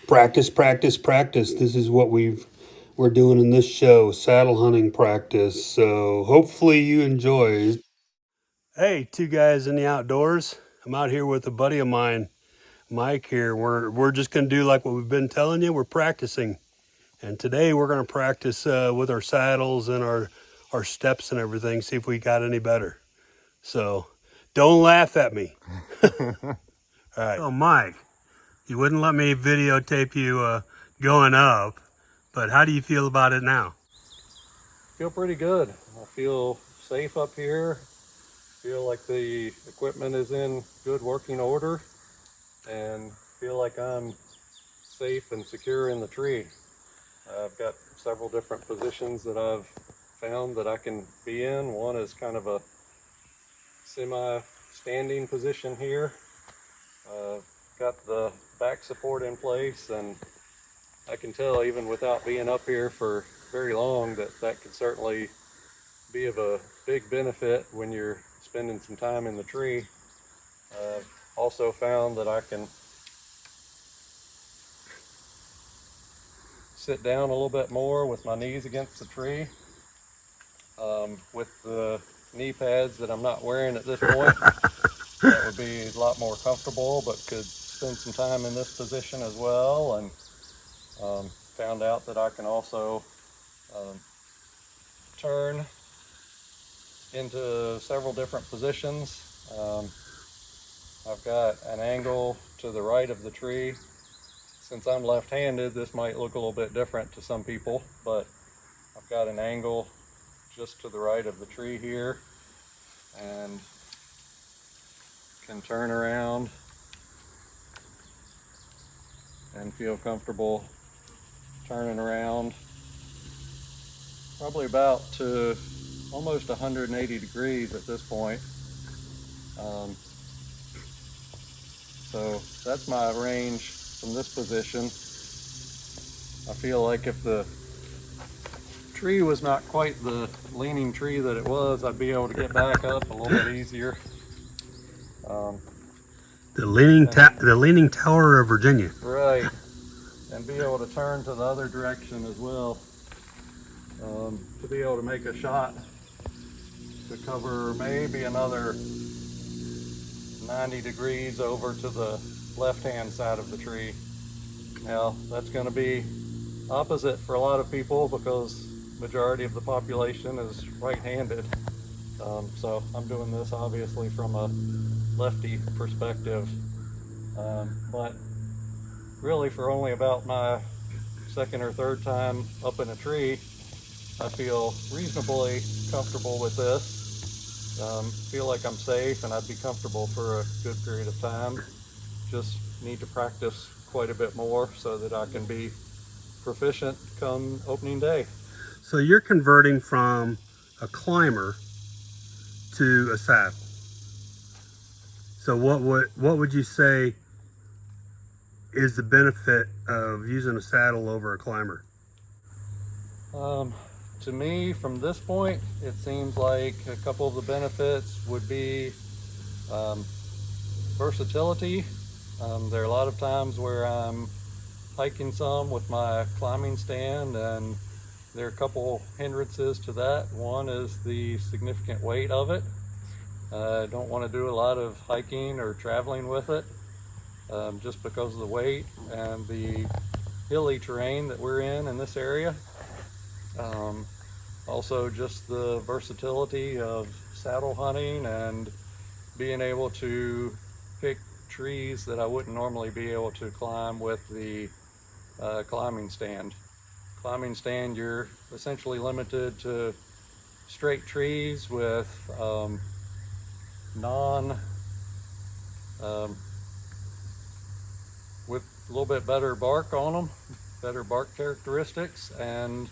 Practice, practice, practice. This is what we're doing in this show, saddle hunting practice. So hopefully you enjoy. Hey, two guys in the outdoors. I'm out here with a buddy of mine, Mike here. We're just gonna do like what we've been telling you. We're practicing, and today we're gonna practice with our saddles and our steps and everything. See if we got any better. So don't laugh at me. All right. So Mike, you wouldn't let me videotape you going up, but how do you feel about it now? Feel pretty good. I feel safe up here. Feel like the equipment is in good working order and feel like I'm safe and secure in the tree. I've got several different positions that I've found that I can be in. One is kind of a semi-standing position here. Got the back support in place, and I can tell even without being up here for very long that could certainly be of a big benefit when you're spending some time in the tree. Also found that I can sit down a little bit more with my knees against the tree. With the knee pads that I'm not wearing at this point, that would be a lot more comfortable, but could spend some time in this position as well. And found out that I can also turn into several different positions. I've got an angle to the right of the tree. Since I'm left-handed, this might look a little bit different to some people, but I've got an angle just to the right of the tree here and can turn around and feel comfortable turning around probably about to almost 180 degrees at this point. So that's my range from this position. I feel like if the tree was not quite the leaning tree that it was, I'd be able to get back up a little bit easier. The leaning tower of Virginia. Right, and be able to turn to the other direction as well. To be able to make a shot to cover maybe another 90 degrees over to the left-hand side of the tree. Now, that's going to be opposite for a lot of people because majority of the population is right-handed. So I'm doing this obviously from a lefty perspective. But really for only about my second or third time up in a tree, I feel reasonably comfortable with this. Feel like I'm safe and I'd be comfortable for a good period of time. Just need to practice quite a bit more so that I can be proficient come opening day. So you're converting from a climber to a saddle. So what would you say is the benefit of using a saddle over a climber? To me, from this point, it seems like a couple of the benefits would be versatility. There are a lot of times where I'm hiking some with my climbing stand, and there are a couple hindrances to that. One is the significant weight of it. I don't want to do a lot of hiking or traveling with it just because of the weight and the hilly terrain that we're in this area. Also just the versatility of saddle hunting and being able to pick trees that I wouldn't normally be able to climb with the climbing stand. Climbing stand, you're essentially limited to straight trees with with a little bit better bark on them, better bark characteristics, and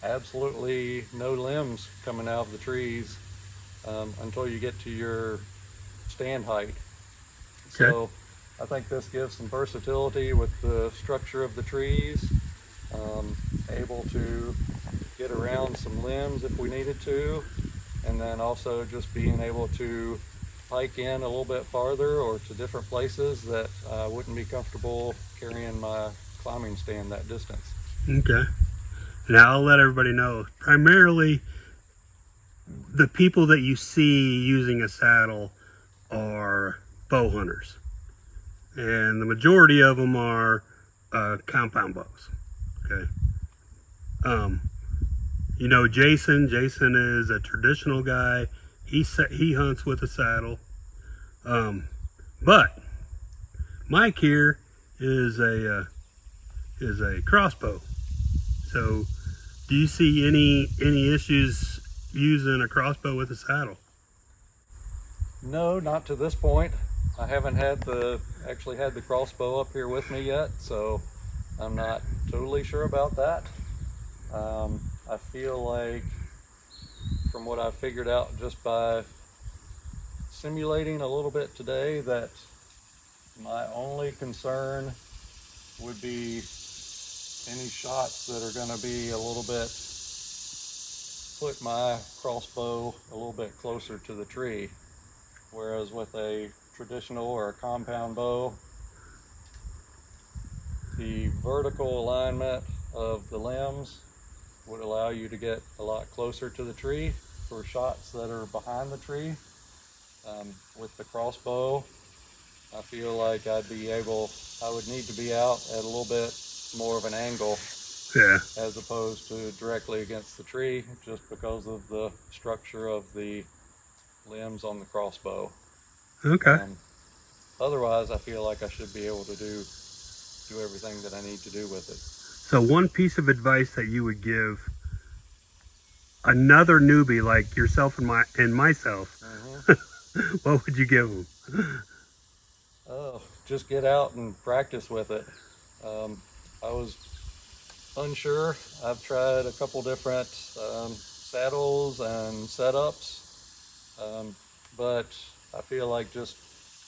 absolutely no limbs coming out of the trees until you get to your stand height. Okay. So I think this gives some versatility with the structure of the trees, able to get around some limbs if we needed to, and then also just being able to hike in a little bit farther or to different places that I wouldn't be comfortable carrying my climbing stand that distance. Okay. Now I'll let everybody know, primarily the people that you see using a saddle are bow hunters. And the majority of them are compound bows. Okay. You know, Jason is a traditional guy. He hunts with a saddle. But Mike here is a crossbow. So, do you see any issues using a crossbow with a saddle? No, not to this point. I haven't actually had the crossbow up here with me yet, so I'm not totally sure about that. I feel like, from what I've figured out just by simulating a little bit today, that my only concern would be any shots that are going to be a little bit, put my crossbow a little bit closer to the tree. Whereas with a traditional or a compound bow, the vertical alignment of the limbs would allow you to get a lot closer to the tree for shots that are behind the tree. With the crossbow, I feel like I would need to be out at a little bit more of an angle, Yeah. as opposed to directly against the tree, just because of the structure of the limbs on the crossbow. Okay. Otherwise, I feel like I should be able to do everything that I need to do with it. So, one piece of advice that you would give another newbie like yourself and myself, what would you give them? Oh, just get out and practice with it. I was unsure. I've tried a couple different saddles and setups, but I feel like just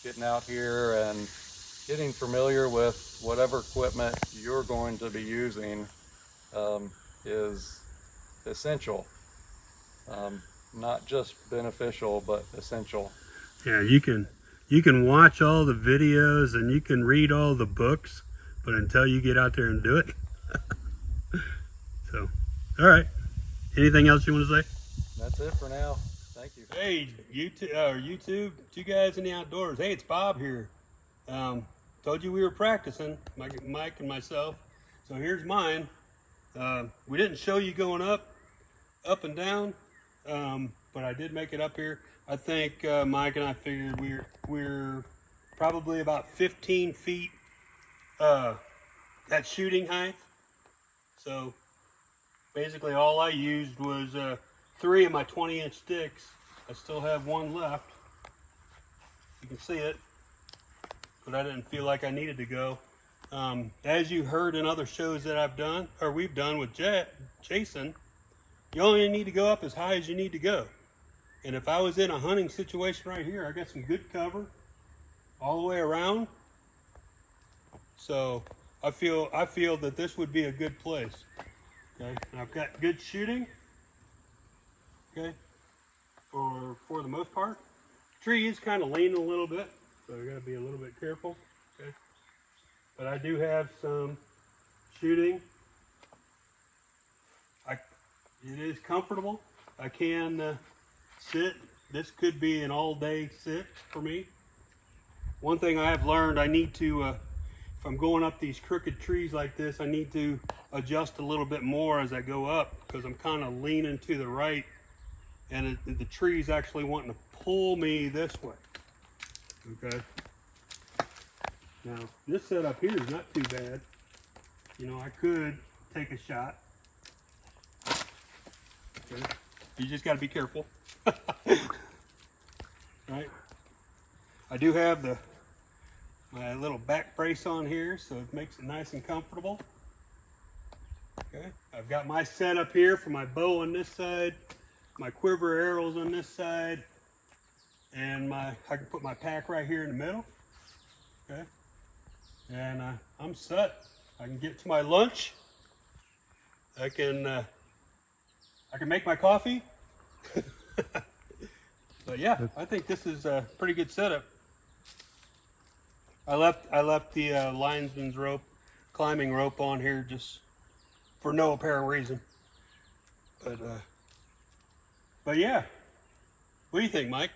getting out here and getting familiar with whatever equipment you're going to be using is essential. Not just beneficial, but essential. Yeah, you can watch all the videos and you can read all the books, but until you get out there and do it. So, all right. Anything else you want to say? That's it for now. Thank you. Hey, YouTube, two guys in the outdoors. Hey, it's Bob here. Told you we were practicing, Mike and myself. So here's mine. We didn't show you going up and down, but I did make it up here. I think Mike and I figured we're probably about 15 feet at shooting height. So basically all I used was 3 of my 20-inch sticks. I still have one left. You can see it, but I didn't feel like I needed to go. As you heard in other shows that I've done, or we've done with Jason, you only need to go up as high as you need to go. And if I was in a hunting situation right here, I got some good cover all the way around. So I feel that this would be a good place. Okay, and I've got good shooting. Okay, for the most part. Tree is kind of leaning a little bit, so you got to be a little bit careful. Okay, but I do have some shooting. It is comfortable. I can sit. This could be an all-day sit for me. One thing I have learned, I need to, if I'm going up these crooked trees like this, I need to adjust a little bit more as I go up, because I'm kind of leaning to the right, and the tree's actually wanting to pull me this way. Okay. Now, this setup here is not too bad. You know, I could take a shot. Okay. You just got to be careful. Right. I do have my little back brace on here, so it makes it nice and comfortable. Okay. I've got my setup here for my bow on this side, my quiver arrows on this side, and I can put my pack right here in the middle. Okay. And I'm set. I can get to my lunch. I can make my coffee. But yeah, I think this is a pretty good setup. I left the linesman's rope climbing rope on here just for no apparent reason. But yeah, what do you think, Mike?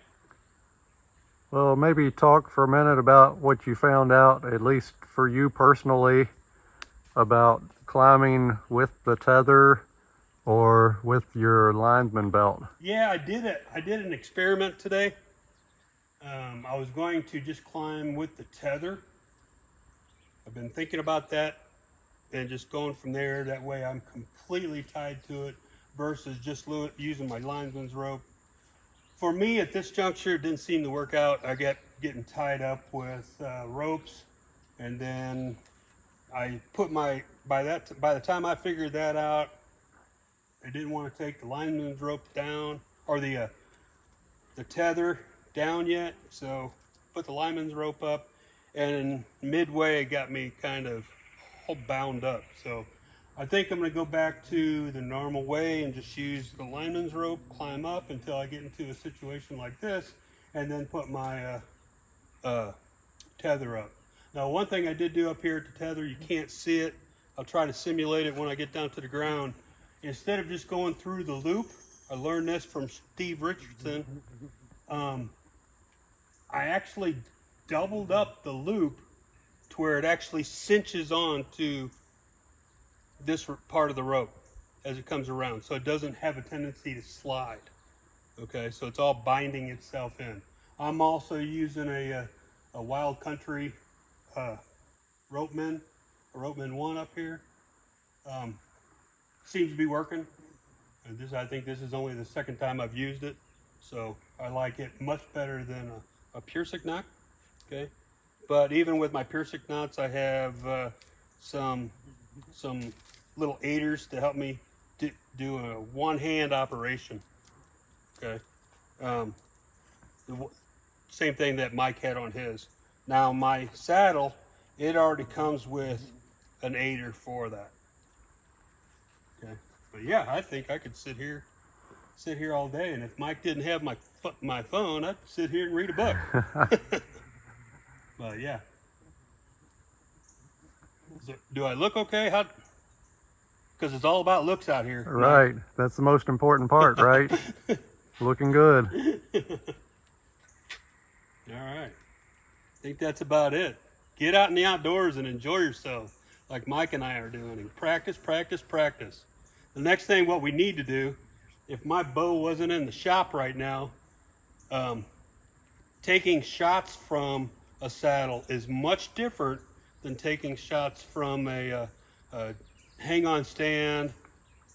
Well, maybe talk for a minute about what you found out, at least for you personally, about climbing with the tether or with your linesman belt. Yeah, I did it. I did an experiment today. I was going to just climb with the tether. I've been thinking about that and just going from there. That way I'm completely tied to it versus just using my linesman's rope. For me, at this juncture, it didn't seem to work out. I got getting tied up with ropes, and then I put by the time I figured that out, I didn't want to take the lineman's rope down or the tether down yet, so put the lineman's rope up, and midway it got me kind of all bound up. So I think I'm going to go back to the normal way and just use the lineman's rope, climb up until I get into a situation like this, and then put my tether up. Now, one thing I did do up here at the tether, you can't see it. I'll try to simulate it when I get down to the ground. Instead of just going through the loop, I learned this from Steve Richardson. I actually doubled up the loop to where it actually cinches on to this part of the rope as it comes around, so it doesn't have a tendency to slide. Okay, so it's all binding itself in. I'm also using a Wild Country Ropeman 1 up here. Seems to be working. And I think this is only the second time I've used it, so I like it much better than a Piercing knot. Okay, but even with my Piercing knots, I have some little aiders to help me do a one-hand operation. Okay, same thing that Mike had on his. Now my saddle, it already comes with an aider for that. Okay, but yeah, I think I could sit here all day, and if Mike didn't have my phone, I'd sit here and read a book. But yeah, do I look okay? How? Because it's all about looks out here. Right, that's the most important part, right? Looking good. All right, I think that's about it. Get out in the outdoors and enjoy yourself like Mike and I are doing. And practice, practice, practice. The next thing what we need to do, if my bow wasn't in the shop right now, taking shots from a saddle is much different than taking shots from a hang-on stand,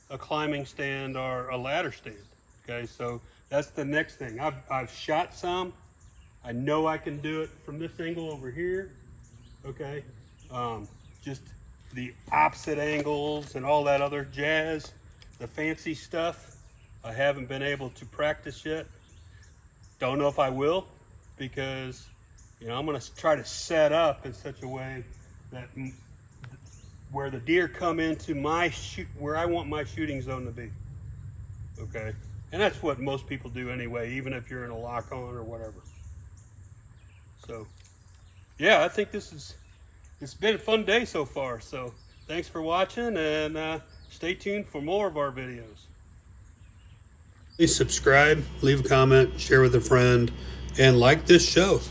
a climbing stand, or a ladder stand. Okay, so that's the next thing. I've shot some. I know I can do it from this angle over here. Okay, just the opposite angles and all that other jazz, the fancy stuff, I haven't been able to practice yet. Don't know if I will, because I'm going to try to set up in such a way that where the deer come into where I want my shooting zone to be. Okay, and that's what most people do anyway, even if you're in a lock-on or whatever. So yeah, I think it's been a fun day so far. So thanks for watching, and stay tuned for more of our videos. Please subscribe, leave a comment, share with a friend, and like this show.